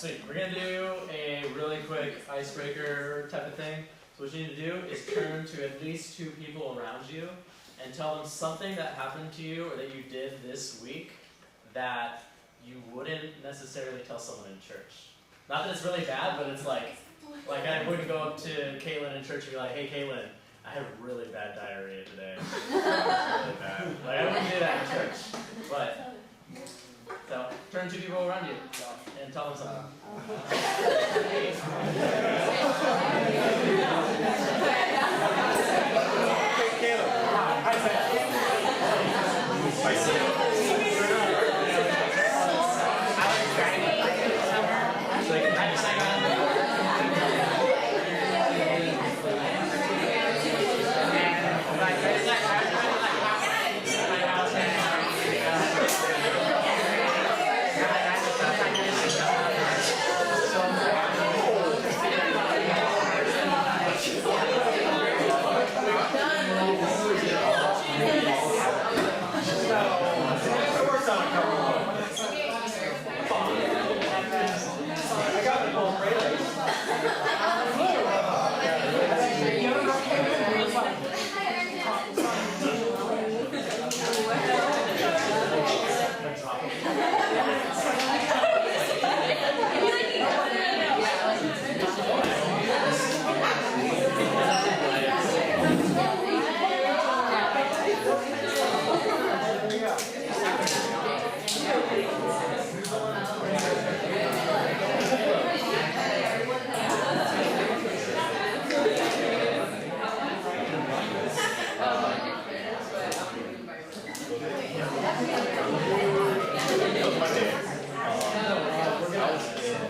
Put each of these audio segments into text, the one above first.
Sweet. We're going to do a really quick icebreaker type of thing. So what you need to do is turn to at least 2 people around you and tell them something that happened to you or that you did this week that you wouldn't necessarily tell someone in church. Not that it's really bad, but it's like I wouldn't go up to Kayla in church and be like, hey Kayla, I have really bad diarrhea today. It's really bad. Like, I wouldn't do that in church. But, so, turn 2 people around you and tell them something. Kayla.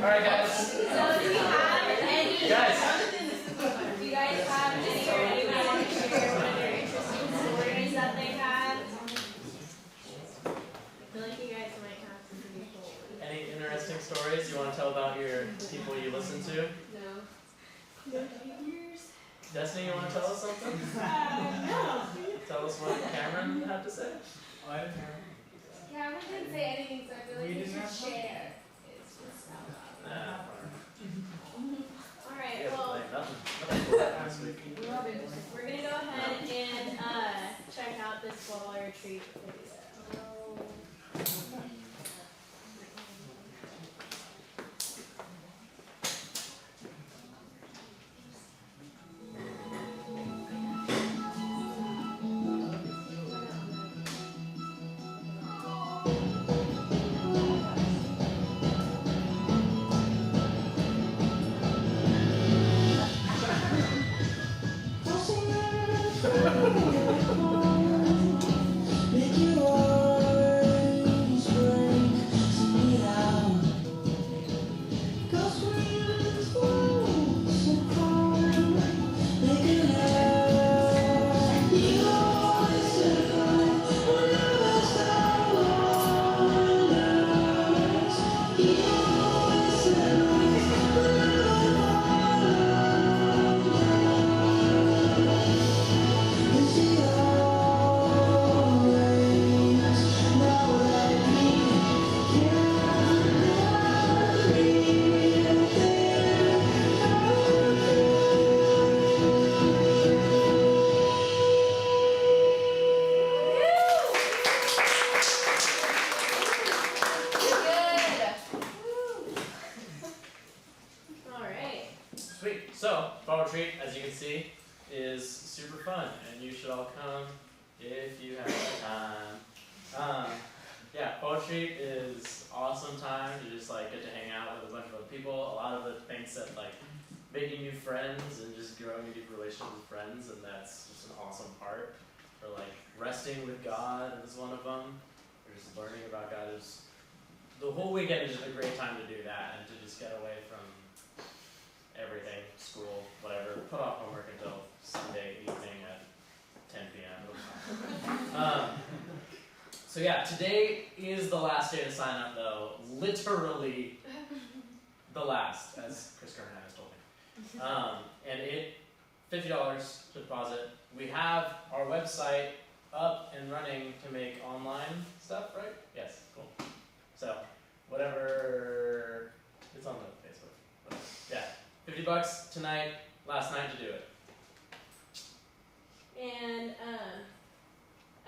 Alright guys. So do you have any do you guys have any or anybody want to share one of their interesting stories that they had? I feel like you guys might have some pretty cool ones. Any interesting stories you want to tell about your people you listen to? No. Destiny, you want to tell us something? No. Tell us what Cameron had to say. Cameron didn't say anything, so I feel like you should share. It's just Nah. Alright, Yeah, well, nothing cool happened this week. we're going to go ahead and check out this fall retreat video. Sweet. So, fall retreat, as you can see, is super fun, and you should all come if you have time. Yeah, fall retreat is awesome time to just like get to hang out with a bunch of other people. A lot of the things that like making new friends and just growing a deep relationship with friends, and that's just an awesome part. Or like resting with God is one of them. Or just learning about God is the whole weekend is just a great time to do that and to just get away from everything, school, whatever. Put off homework until Sunday evening at 10 p.m. So yeah, today is the last day to sign up though. Literally the last, as Chris Kern has told me. And it, $50 to deposit. We have our website up and running to make online stuff, right? Yes, cool. So, whatever, it's on the $50 tonight, last night to do it. And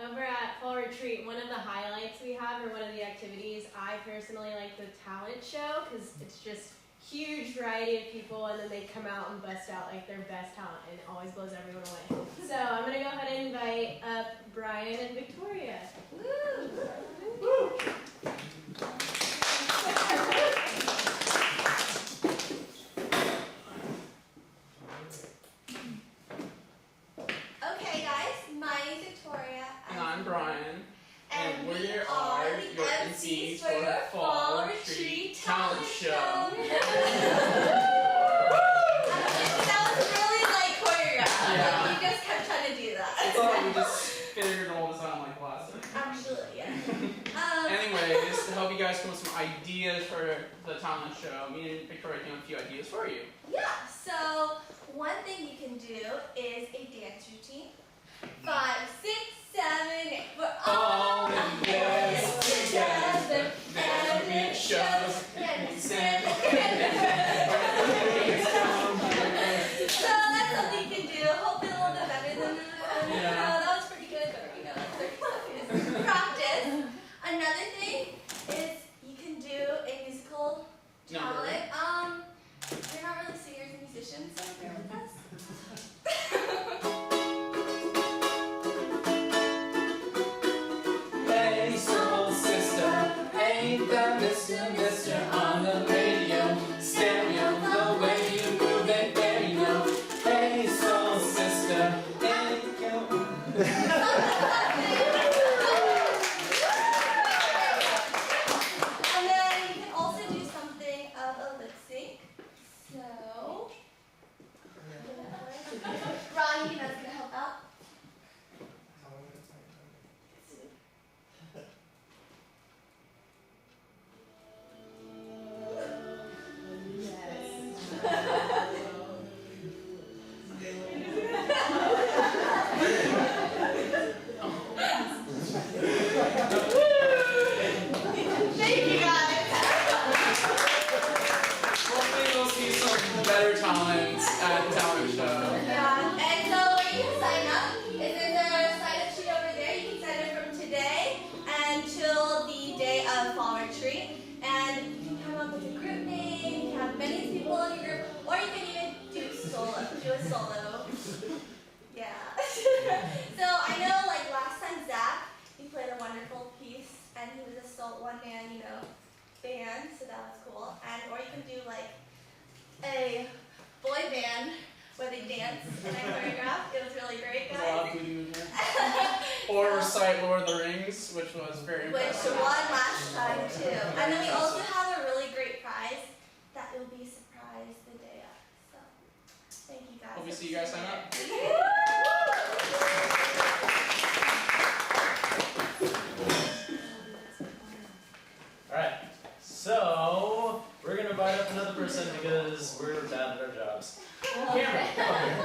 over at Fall Retreat, one of the highlights we have, or one of the activities, I personally like the talent show, because it's just huge variety of people, and then they come out and bust out like their best talent, and it always blows everyone away. So I'm gonna go ahead and invite up Brian and Victoria. Woo! Woo! Okay guys, my name is Victoria. And I'm Brian. And we we are are your the MCs for for your Fall Retreat Retreat Talent Talent Show. That was really like choreographed. Yeah. Like, you just kept trying to do I that. thought we just figured all this out like last time. Absolutely, yeah. Anyways, to help you guys come up with some ideas for the talent show, me and Victoria came up with a few ideas for you. Yeah, so one thing you can do is a dance routine. 5, 6, 7, 8. We're all in this together, and it shows. and we stand. So that's something you can do. Hopefully a little bit better than that. Yeah. That was pretty good, but like 30 seconds. Practice. Another thing is you can do a musical Number. talent. We're not really singers and musicians, so bear with us. Hey, soul sister, ain't that Mister on the radio? Stereo, the way you move it, there you know. Hey, soul sister, ain't you? And then you can also do something of a lip sync. So, Ronnie, that's gonna help out. Thank you guys. Hopefully we'll see some better talents at the talent show. Yeah, and so where you can sign up is there's a sign up sheet over there. You can sign up from today until the day of Fall Retreat. And you can come up with a group name, you can have many people in your group, or you can even do a solo. Yeah. So I know like last time Zach, he played a wonderful piece and he was a one-man, band, so that was cool. And or you can do like a boy band where they dance and I choreographed. It was really great, There's a lot of guys. booty movement. Or recite Lord of the Rings, which was very Which impressive. won last time too. And then we also have a really great prize that will be surprised the day of. So thank you guys. Hope we see you guys sign up. Alright, so we're gonna invite up another person because we're bad at our jobs. Cameron, come up here.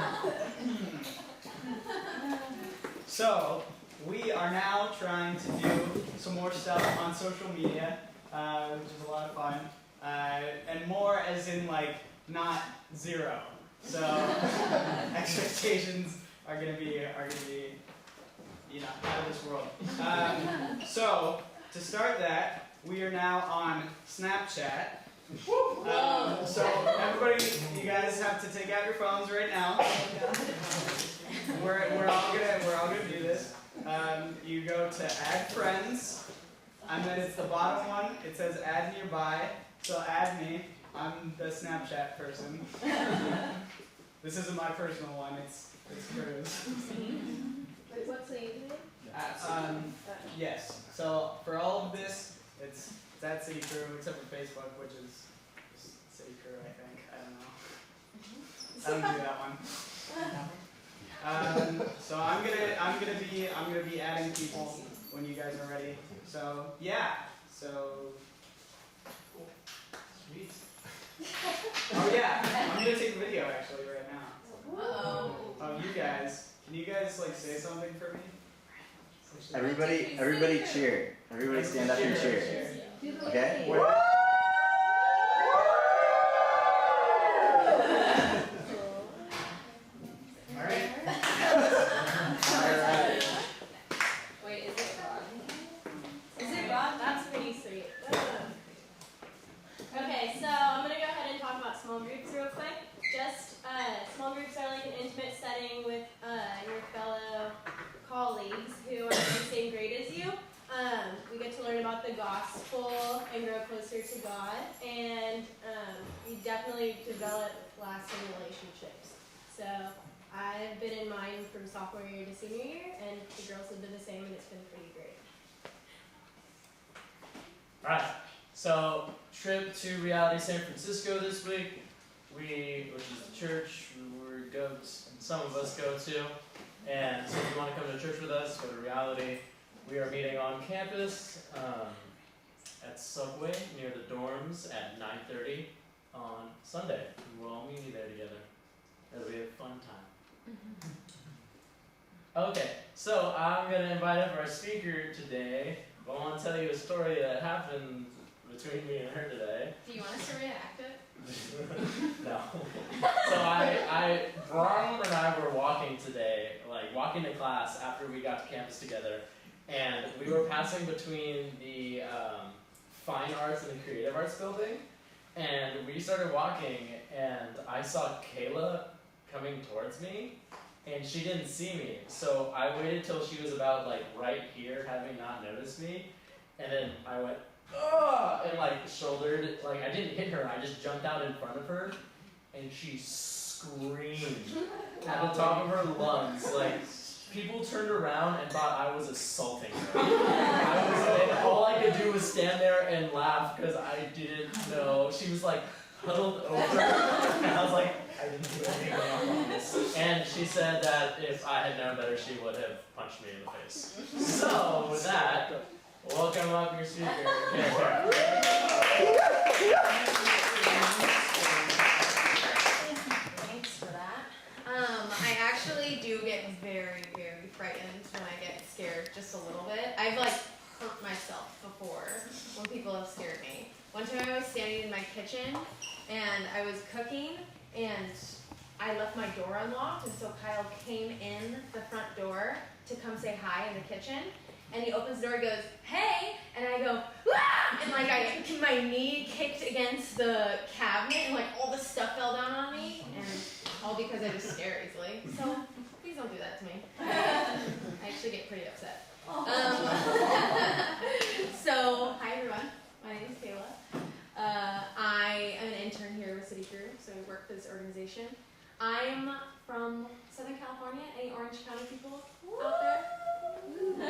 So, we are now trying to do some more stuff on social media, which is a lot of fun, and more as in like not zero. So, expectations are gonna be out of this world. So, to start that, we are now on Snapchat. So everybody, you guys have to take out your phones right now. We're all gonna do this. You go to add friends, and then it's the bottom one. It says add nearby. So add me. I'm the Snapchat person. This isn't my personal one. It's Crew's. Wait, what's the name? Yes. So for all of this, it's at City Crew, except for Facebook, which is just City Crew, I think. I don't know. I don't do that one. So I'm gonna be adding people when you guys are ready. So yeah. So sweet. Oh yeah. I'm gonna take a video actually right now. Of you guys. Can you guys like say something for me? Everybody cheer. Everybody stand up and cheer. Okay? small groups real quick. Small groups are like an intimate setting with your fellow colleagues who are in the same grade as you. We get to learn about the gospel and grow closer to God, and you definitely develop lasting relationships. So I've been in mine from sophomore year to senior year, and the girls have been the same, and it's been pretty great. Alright, so trip to Reality San Francisco this week, which is the church some of us go to. And so if you want to come to church with us, go to Reality. We are meeting on campus at Subway near the dorms at 9:30 on Sunday. We will all meet there together. It'll be a fun time. Okay, so I'm going to invite up our speaker today. I want to tell you a story that happened between me and her today. Do you want us to reenact it? No. So Braun and I were walking today, walking to class after we got to campus together, and we were passing between the Fine Arts and the Creative Arts building, and we started walking, and I saw Kayla coming towards me, and she didn't see me, so I waited till she was about right here, having not noticed me, and then I went, "Ugh!" and shouldered, I didn't hit her, I just jumped out in front of her, and she screamed at the top of her lungs, people turned around and thought I was assaulting her. And all I could do was stand there and laugh because I didn't know. She was huddled over, and I was like, I didn't do anything wrong. And she said that if I had known better, she would have punched me in the face. So with that, welcome up your speaker, Kayla. Thanks for that. I actually do get very, very frightened when I get scared just a little bit. I've hurt myself before when people have scared me. One time I was standing in my kitchen and I was cooking and I left my door unlocked, and so Kyle came in the front door to come say hi in the kitchen. And he opens the door and goes, "Hey!" And I go, "Ah!" And my knee kicked against the cabinet and all the stuff fell down on me. And all because I just stare easily. So please don't do that to me. I actually get pretty upset. So hi everyone, my name is Kayla. I am an intern here with City Crew, so I work for this organization. I'm from Southern California. Any Orange County people out there? I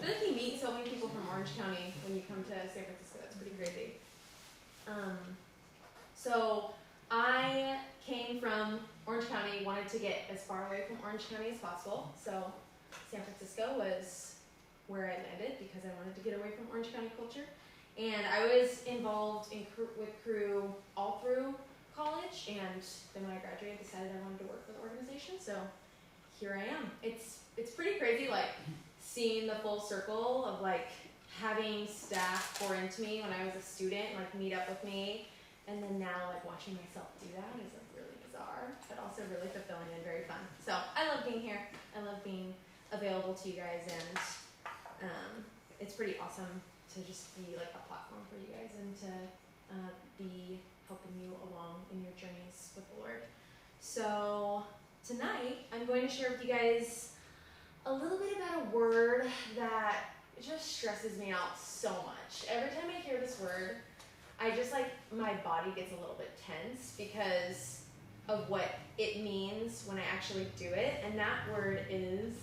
feel like you meet so many people from Orange County when you come to San Francisco. That's pretty crazy. So I came from Orange County, wanted to get as far away from Orange County as possible. So San Francisco was where I landed because I wanted to get away from Orange County culture. And I was involved with Crew all through college, and then when I graduated, decided I wanted to work for the organization. So here I am. It's pretty crazy, seeing the full circle of having staff pour into me when I was a student, meet up with me, and then now watching myself do that is really bizarre, but also really fulfilling and very fun. So I love being here. I love being available to you guys, and it's pretty awesome to just be a platform for you guys and to be helping you along in your journeys with the Lord. So tonight I'm going to share with you guys a little bit about a word that just stresses me out so much. Every time I hear this word, I just my body gets a little bit tense because of what it means when I actually do it, and that word is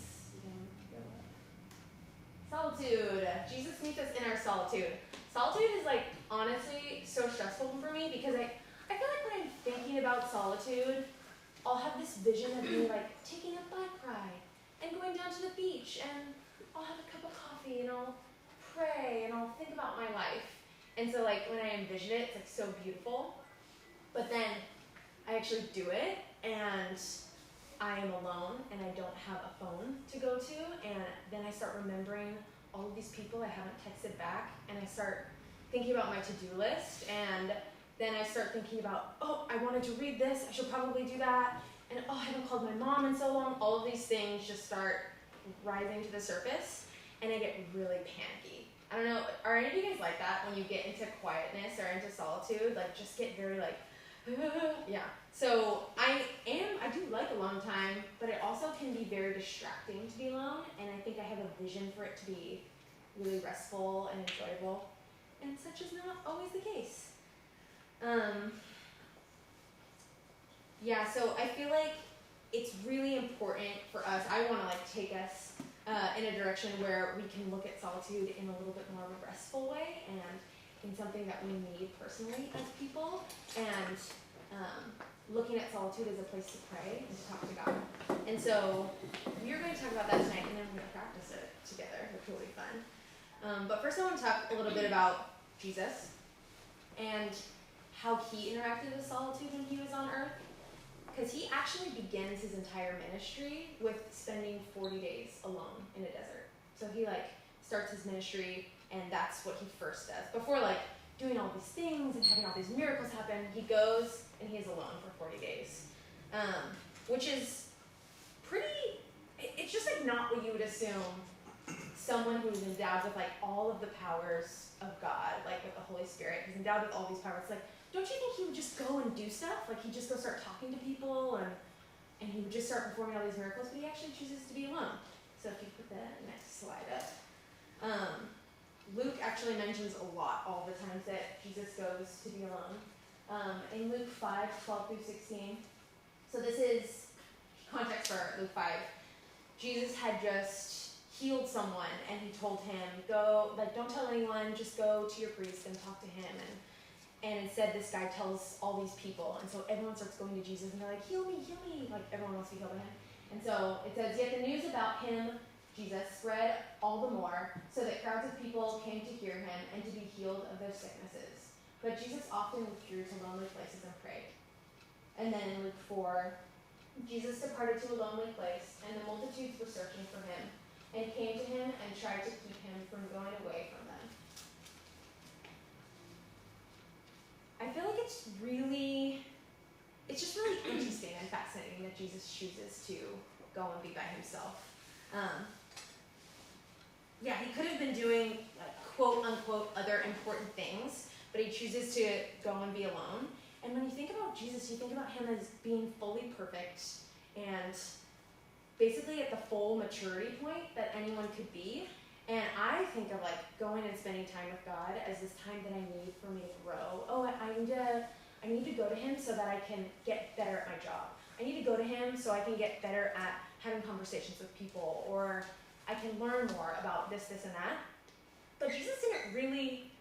solitude. Jesus meets us in our solitude. Solitude is honestly so stressful for me because I feel when I'm thinking about solitude, I'll have this vision of me taking a bike ride and going down to the beach, and I'll have a cup of coffee and I'll pray and I'll think about my life. And so when I envision it, it's so beautiful. But then I actually do it and I am alone and I don't have a phone to go to, and then I start remembering all of these people I haven't texted back, and I start thinking about my to-do list, and then I start thinking about, oh, I wanted to read this, I should probably do that, and oh, I haven't called my mom in so long. All of these things just start rising to the surface, and I get really panicky. I don't know, are any of you guys like that when you get into quietness or into solitude? Just get very Yeah. So I do like alone time, but it also can be very distracting to be alone, and I think I have a vision for it to be really restful and enjoyable, and such is not always the case. Yeah, so I feel like it's really important for us. I want to like take us in a direction where we can look at solitude in a little bit more of a restful way and in something that we need personally as people, and looking at solitude as a place to pray and to talk to God. And so we are going to talk about that tonight, and then we're going to practice it together, which will be fun. But first I want to talk a little bit about Jesus and how he interacted with solitude when he was on earth. Because he actually begins his entire ministry with spending 40 days alone in a desert. So he like starts his ministry, and that's what he first does. Before like doing all these things and having all these miracles happen, he goes and he is alone for 40 days. Which is pretty, it's just like not what you would assume someone who is endowed with like all of the powers of God, like with the Holy Spirit, he's endowed with all these powers. Like, don't you think he would just go and do stuff? Like he'd just go start talking to people and he would just start performing all these miracles, but he actually chooses to be alone. So if you put the next slide up. Luke actually mentions a lot all the times that Jesus goes to be alone. In Luke 5:12 through 16. So this is context for Luke 5. Jesus had just healed someone, and he told him, go, like, don't tell anyone, just go to your priest and talk to him. And instead this guy tells all these people, and so everyone starts going to Jesus, and they're like, heal me, like everyone wants to be healed by him. And so it says, yet the news about him, Jesus, spread all the more, so that crowds of people came to hear him and to be healed of their sicknesses. But Jesus often withdrew to lonely places and prayed. And then in Luke 4, Jesus departed to a lonely place, and the multitudes were searching for him, and came to him and tried to keep him from going away from them. I feel like it's just really interesting and fascinating that Jesus chooses to go and be by himself. Yeah, he could have been doing like quote unquote other important things, but he chooses to go and be alone. And when you think about Jesus, you think about him as being fully perfect and basically at the full maturity point that anyone could be. And I think of like going and spending time with God as this time that I need for me to grow. Oh, I need to go to him so that I can get better at my job. I need to go to him so I can get better at having conversations with people, or I can learn more about this, and that. But Jesus didn't really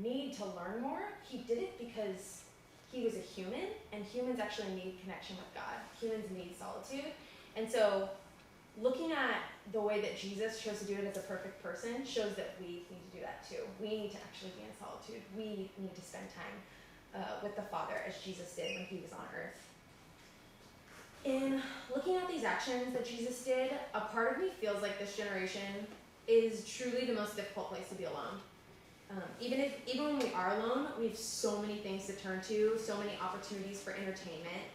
need to learn more. He did it because he was a human, and humans actually need connection with God. Humans need solitude. And so looking at the way that Jesus chose to do it as a perfect person shows that we need to do that too. We need to actually be in solitude. We need to spend time with the Father as Jesus did when he was on earth. In looking at these actions that Jesus did, a part of me feels like this generation is truly the most difficult place to be alone. Even when we are alone, we have so many things to turn to, so many opportunities for entertainment.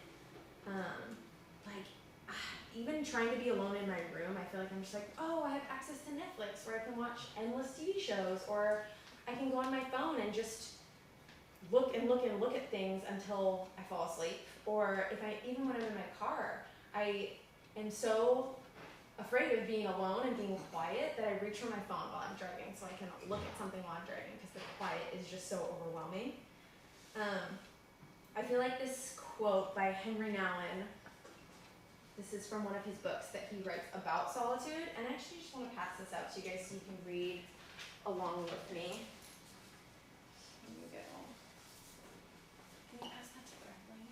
Even trying to be alone in my room, I feel like I'm just like, oh, I have access to Netflix where I can watch endless TV shows, or I can go on my phone and just look at things until I fall asleep. Or even when I'm in my car, I am so afraid of being alone and being quiet that I reach for my phone while I'm driving so I can look at something while I'm driving because the quiet is just so overwhelming. I feel like this quote by Henry Nouwen, this is from one of his books that he writes about solitude, and I actually just want to pass this out to you guys so you can read along with me. Here you go. Can you pass that to Bradley?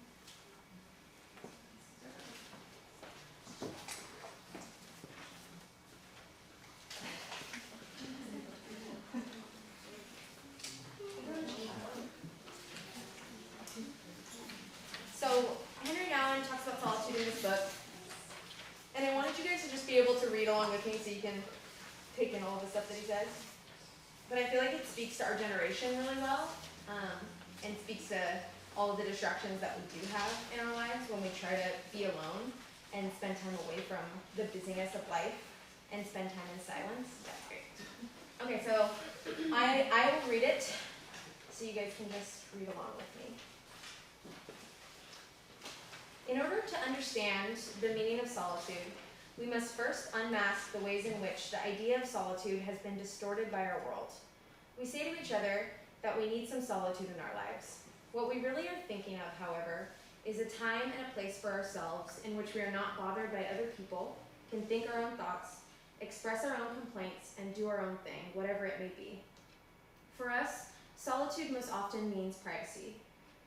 So Henry Nouwen talks about solitude in this book. And I wanted you guys to just be able to read along with me so you can take in all of the stuff that he says. But I feel like it speaks to our generation really well, and speaks to all of the distractions that we do have in our lives when we try to be alone and spend time away from the busyness of life and spend time in silence. That's great. Okay, so I will read it so you guys can just read along with me. understand the meaning of solitude, we must first unmask the ways in which the idea of solitude has been distorted by our world. We say to each other that we need some solitude in our lives. What we really are thinking of, however, is a time and a place for ourselves in which we are not bothered by other people, can think our own thoughts, express our own complaints, and do our own thing, whatever it may be. For us, solitude most often means privacy.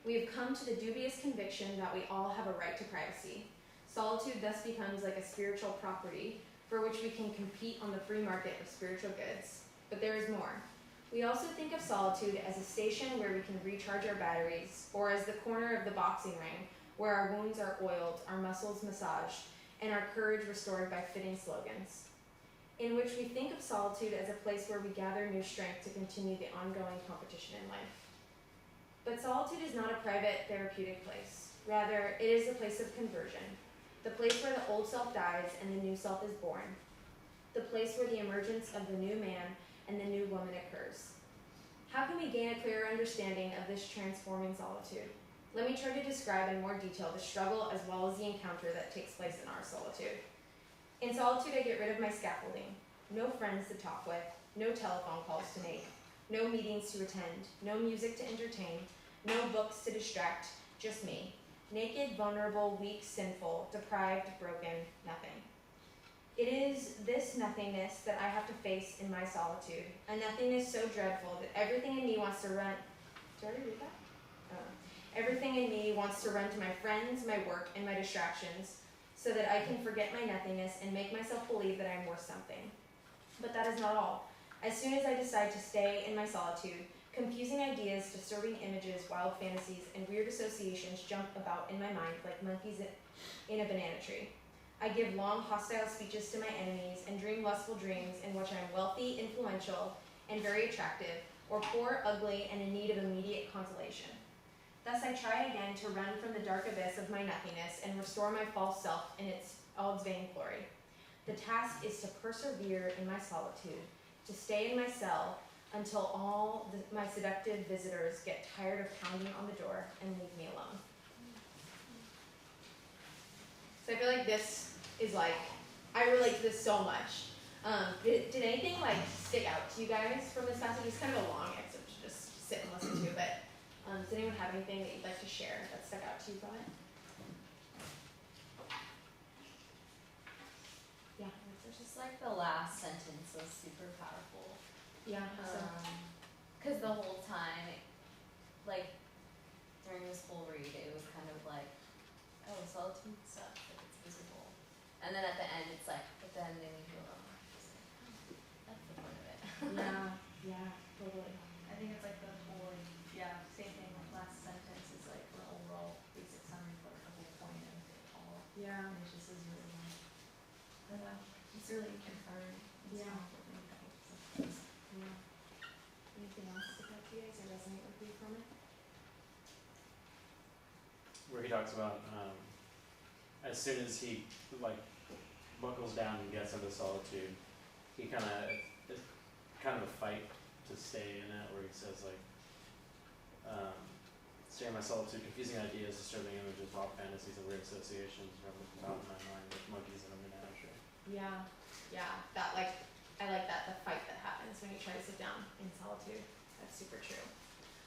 We have come to the dubious conviction that we all have a right to privacy. Solitude thus becomes like a spiritual property for which we can compete on the free market of spiritual goods. But there is more. We also think of solitude as a station where we can recharge our batteries, or as the corner of the boxing ring where our wounds are oiled, our muscles massaged, and our courage restored by fitting slogans. In which we think of solitude as a place where we gather new strength to continue the ongoing competition in life. But solitude is not a private, therapeutic place. Rather, it is a place of conversion, the place where the old self dies and the new self is born, the place where the emergence of the new man and the new woman occurs. How can we gain a clearer understanding of this transforming solitude? Let me try to describe in more detail the struggle as well as the encounter that takes place in our solitude. In solitude, I get rid of my scaffolding. No friends to talk with, no telephone calls to make, no meetings to attend, no music to entertain, no books to distract, just me. Naked, vulnerable, weak, sinful, deprived, broken, nothing. It is this nothingness that I have to face in my solitude, a nothingness so dreadful that everything in me wants to run. Did I already read that? Everything in me wants to run to my friends, my work, and my distractions, so that I can forget my nothingness and make myself believe that I am worth something. But that is not all. As soon as I decide to stay in my solitude, confusing ideas, disturbing images, wild fantasies, and weird associations jump about in my mind like monkeys in a banana tree. I give long, hostile speeches to my enemies and dream lustful dreams in which I am wealthy, influential, and very attractive, or poor, ugly, and in need of immediate consolation. Thus I try again to run from the dark abyss of my nothingness and restore my false self in all its vain glory. The task is to persevere in my solitude, to stay in my cell until all my seductive visitors get tired of pounding on the door and leave me alone. So I feel like this is like, I relate to this so much. Did anything like stick out to you guys from this passage? It's kind of a long excerpt to just sit and listen to, but does anyone have anything that you'd like to share that stuck out to you from it? Yeah. It's just like the last sentence was super powerful. Yeah. Because the whole time, like during this whole read, it was kind of like, oh, solitude sucks, like it's visible. And then at the end, it's like, but then they leave you alone. Just like, oh, that's the point of it. Yeah, totally. I think it's like the whole, yeah, same thing. Like last sentence is like the overall basic summary for the whole point of it all. Yeah. And it just is really like, I don't know, it's really confirmed. It's Yeah. powerful thing that holds us. Yeah. Anything else stick out to you guys or resonate with you from it? Where he talks about as soon as he like buckles down and gets into solitude, he it's kind of a fight to stay in it, where he says like, stay in my solitude, confusing ideas, disturbing images, wild fantasies, and weird associations run about in my mind like monkeys in a banana tree. Yeah. That like, I like that, the fight that happens when you try to sit down in solitude. That's super true.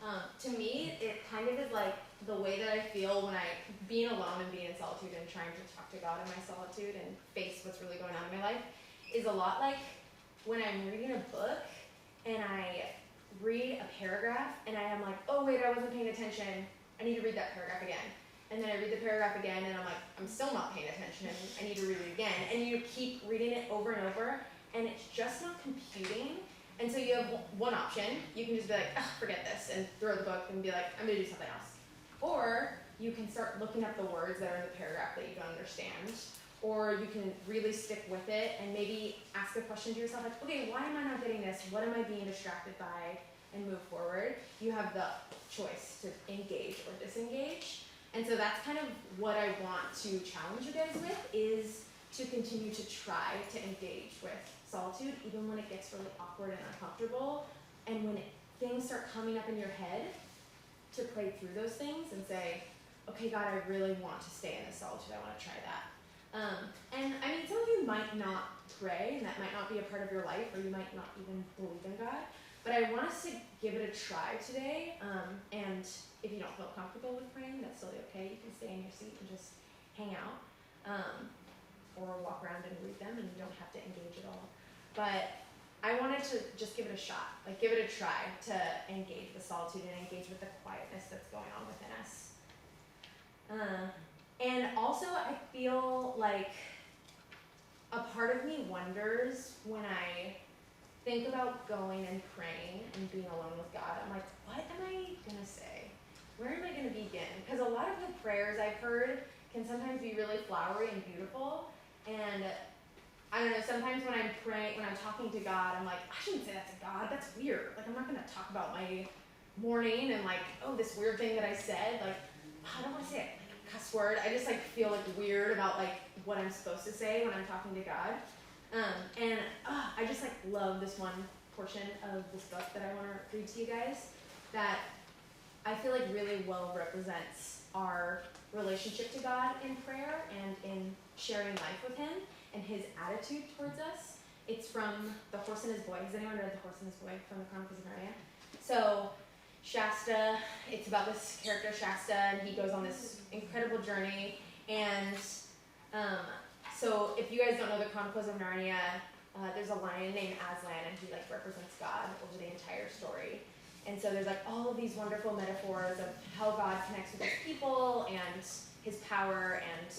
To me, it kind of is like the way that I feel when being alone and being in solitude and trying to talk to God in my solitude and face what's really going on in my life is a lot like when I'm reading a book and I read a paragraph and I am like, oh wait, I wasn't paying attention. I need to read that paragraph again. And then I read the paragraph again and I'm like, I'm still not paying attention. I need to read it again. And you keep reading it over and over and it's just not computing. And so you have one option. You can just be like, forget this, and throw the book and be like, I'm going to do something else. Or you can start looking up the words that are in the paragraph that you don't understand. Or you can really stick with it and maybe ask a question to yourself like, okay, why am I not getting this? What am I being distracted by? And move forward. You have the choice to engage or disengage. And so that's kind of what I want to challenge you guys with, is to continue to try to engage with solitude, even when it gets really awkward and uncomfortable, and when things start coming up in your head, to pray through those things and say, okay, God, I really want to stay in this solitude. I want to try that. And I mean, some of you might not pray, and that might not be a part of your life, or you might not even believe in God. But I want us to give it a try today. And if you don't feel comfortable with praying, that's totally okay. You can stay in your seat and just hang out, or walk around and read them, and you don't have to engage at all. But I wanted to just give it a shot, like give it a try to engage with solitude and engage with the quietness that's going on within us. And also, I feel like a part of me wonders when I think about going and praying and being alone with God. I'm like, what am I going to say? Where am I going to begin? Because a lot of the prayers I've heard can sometimes be really flowery and beautiful. And I don't know, sometimes when I'm praying, when I'm talking to God, I'm like, I shouldn't say that to God. That's weird. Like, I'm not going to talk about my morning and like, oh, this weird thing that I said. Like, I don't want to say it. Cuss word. I just like feel like weird about like what I'm supposed to say when I'm talking to God. And I just like love this one portion of this book that I want to read to you guys that I feel like really well represents our relationship to God in prayer and in sharing life with Him and His attitude towards us. It's from The Horse and His Boy. Has anyone read The Horse and His Boy from the Chronicles of Narnia? So Shasta, it's about this character Shasta, and he goes on this incredible journey. And so if you guys don't know the Chronicles of Narnia, there's a lion named Aslan, and he like represents God over the entire story. And so there's like all of these wonderful metaphors of how God connects with His people and His power and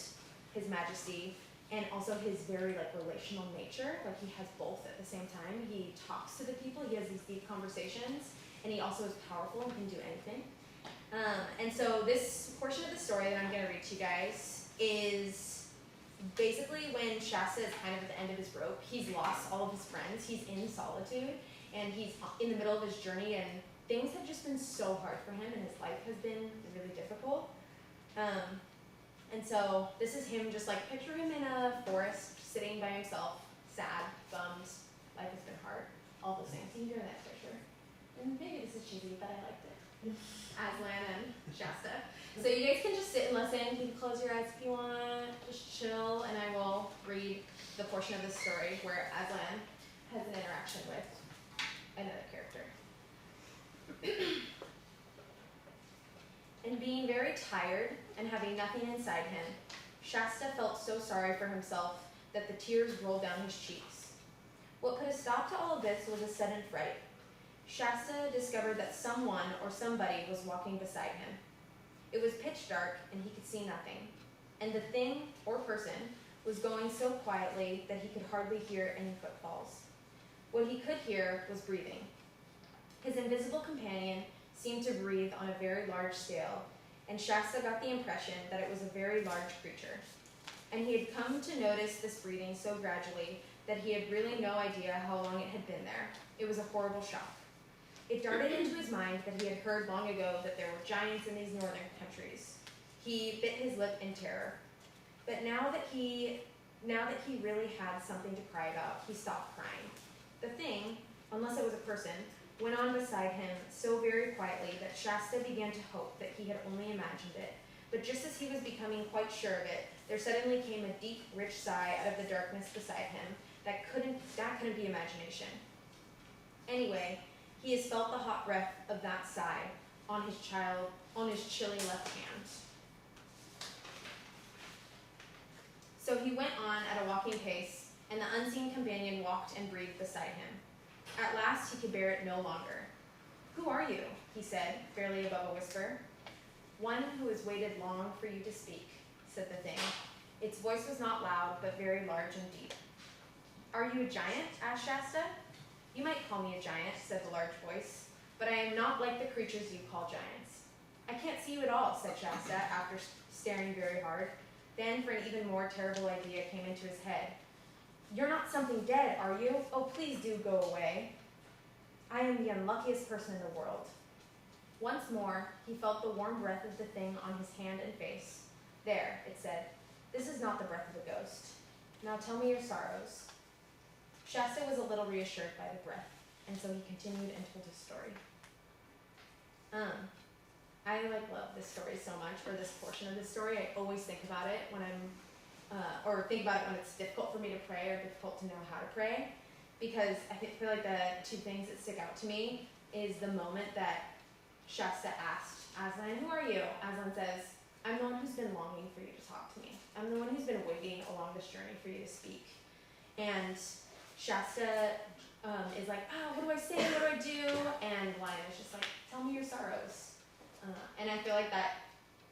His majesty, and also His very like relational nature. Like he has both at the same time. He talks to the people. He has these deep conversations. And he also is powerful and can do anything. And so this portion of the story that I'm going to read to you guys is basically when Shasta is kind of at the end of his rope. He's lost all of his friends. He's in solitude, and he's in the middle of his journey, and things have just been so hard for him, and his life has been really difficult. And so this is him, just like picture him in a forest, sitting by himself, sad, bummed, life has been hard, all those things. You can do that picture. And maybe this is cheesy, but I liked it. Aslan and Shasta. So you guys can just sit and listen. You can close your eyes if you want. Just chill, and I will read the portion of the story where Aslan has an interaction with another character. And being very tired and having nothing inside him, Shasta felt so sorry for himself that the tears rolled down his cheeks. What put a stop to all of this was a sudden fright. Shasta discovered that someone or somebody was walking beside him. It was pitch dark and he could see nothing, and the thing or person was going so quietly that he could hardly hear any footfalls. What he could hear was breathing. His invisible companion seemed to breathe on a very large scale, and Shasta got the impression that it was a very large creature. And he had come to notice this breathing so gradually that he had really no idea how long it had been there. It was a horrible shock. It darted into his mind that he had heard long ago that there were giants in these northern countries. He bit his lip in terror. But now that he really had something to cry about, he stopped crying. The thing, unless it was a person, went on beside him so very quietly that Shasta began to hope that he had only imagined it. But just as he was becoming quite sure of it, there suddenly came a deep, rich sigh out of the darkness beside him that couldn't be imagination. Anyway, he has felt the hot breath of that sigh on his chilly left hand. So he went on at a walking pace, and the unseen companion walked and breathed beside him. At last he could bear it no longer. "Who are you?" he said, barely above a whisper. "One who has waited long for you to speak," said the thing. Its voice was not loud, but very large and deep. "Are you a giant?" asked Shasta. "You might call me a giant," said the large voice, "but I am not like the creatures you call giants." "I can't see you at all," said Shasta, after staring very hard. Then, for an even more terrible idea came into his head. "You're not something dead, are you? Oh, please do go away." "I am the unluckiest person in the world." Once more, he felt the warm breath of the thing on his hand and face. "There," it said. "This is not the breath of a ghost. Now tell me your sorrows." Shasta was a little reassured by the breath, and so he continued and told his story. I like love this story so much, or this portion of the story. I always think about it when I'm, or think about it when it's difficult for me to pray or difficult to know how to pray, because I feel like the two things that stick out to me is the moment that Shasta asked Aslan, "Who are you?" Aslan says, "I'm the one who's been longing for you to talk to me. I'm the one who's been waiting along this journey for you to speak." And Shasta is like, "Oh, what do I say? What do I do?" And Lion is just like, "Tell me your sorrows." And I feel like that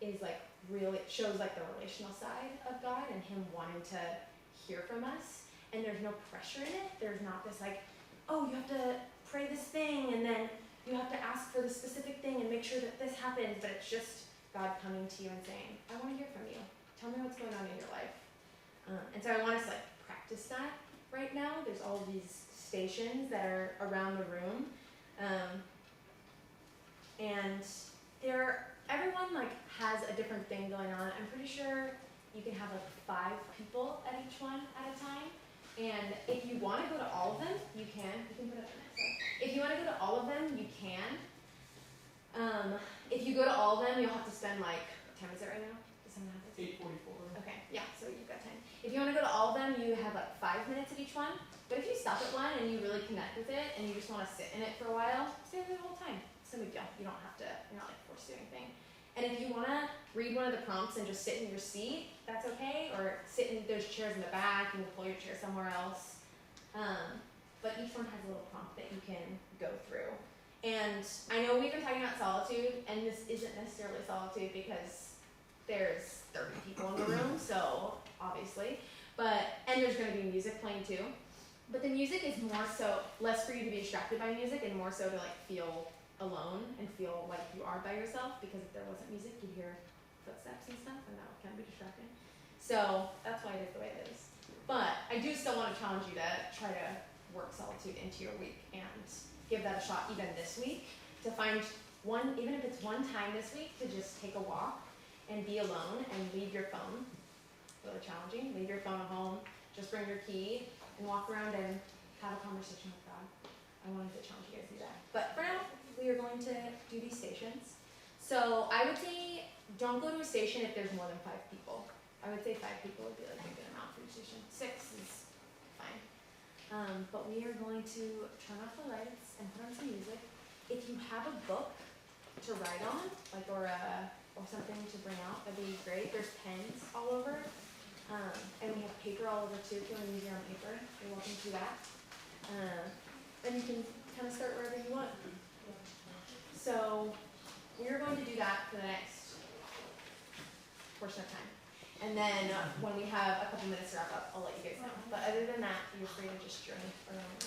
is like really shows like the relational side of God and Him wanting to hear from us. And there's no pressure in it. There's not this like, "Oh, you have to pray this thing, and then you have to ask for this specific thing and make sure that this happens." But it's just God coming to you and saying, "I want to hear from you. Tell me what's going on in your life." And so I want us to like practice that right now. There's all of these stations that are around the room, and everyone like has a different thing going on. I'm pretty sure you can have like 5 people at each one at a time. And if you want to go to all of them, you can. You can put it up next slide. If you want to go to all of them, you can. If you go to all of them, you'll have to spend like, what time is it right now? Does someone have this? 8:44. Okay, yeah, so you've got time. If you want to go to all of them, you have like 5 minutes at each one. But if you stop at one and you really connect with it and you just want to sit in it for a while, stay there the whole time. It's no big deal. You don't have to, you're not like forced to do anything. And if you want to read one of the prompts and just sit in your seat, that's okay. Or sit in, there's chairs in the back, you can pull your chair somewhere else. But each one has a little prompt that you can go through. And I know we've been talking about solitude, and this isn't necessarily solitude because there's 30 people in the room, so obviously. And there's going to be music playing too. But the music is more so, less for you to be distracted by music and more so to like feel alone and feel like you are by yourself, because if there wasn't music, you'd hear footsteps and stuff, and that can be distracting. So that's why it is the way it is. But I do still want to challenge you to try to work solitude into your week and give that a shot even this week, to find one, even if it's one time this week, to just take a walk and be alone and leave your phone. Really challenging. Leave your phone at home, just bring your key and walk around and have a conversation with God. I wanted to challenge you guys to do that. But for now, we are going to do these stations. So I would say don't go to a station if there's more than 5 people. I would say 5 people would be like a good amount for each station. 6 is fine. But we are going to turn off the lights and put on some music. If you have a book to write on, like or something to bring out, that'd be great. There's pens all over. And we have paper all over too. If you want to use your own paper, you're welcome to that. And you can kind of start wherever you want. So we're going to do that for the next portion of time. And then when we have a couple minutes to wrap up, I'll let you guys know. But other than that, you're free to just journey around.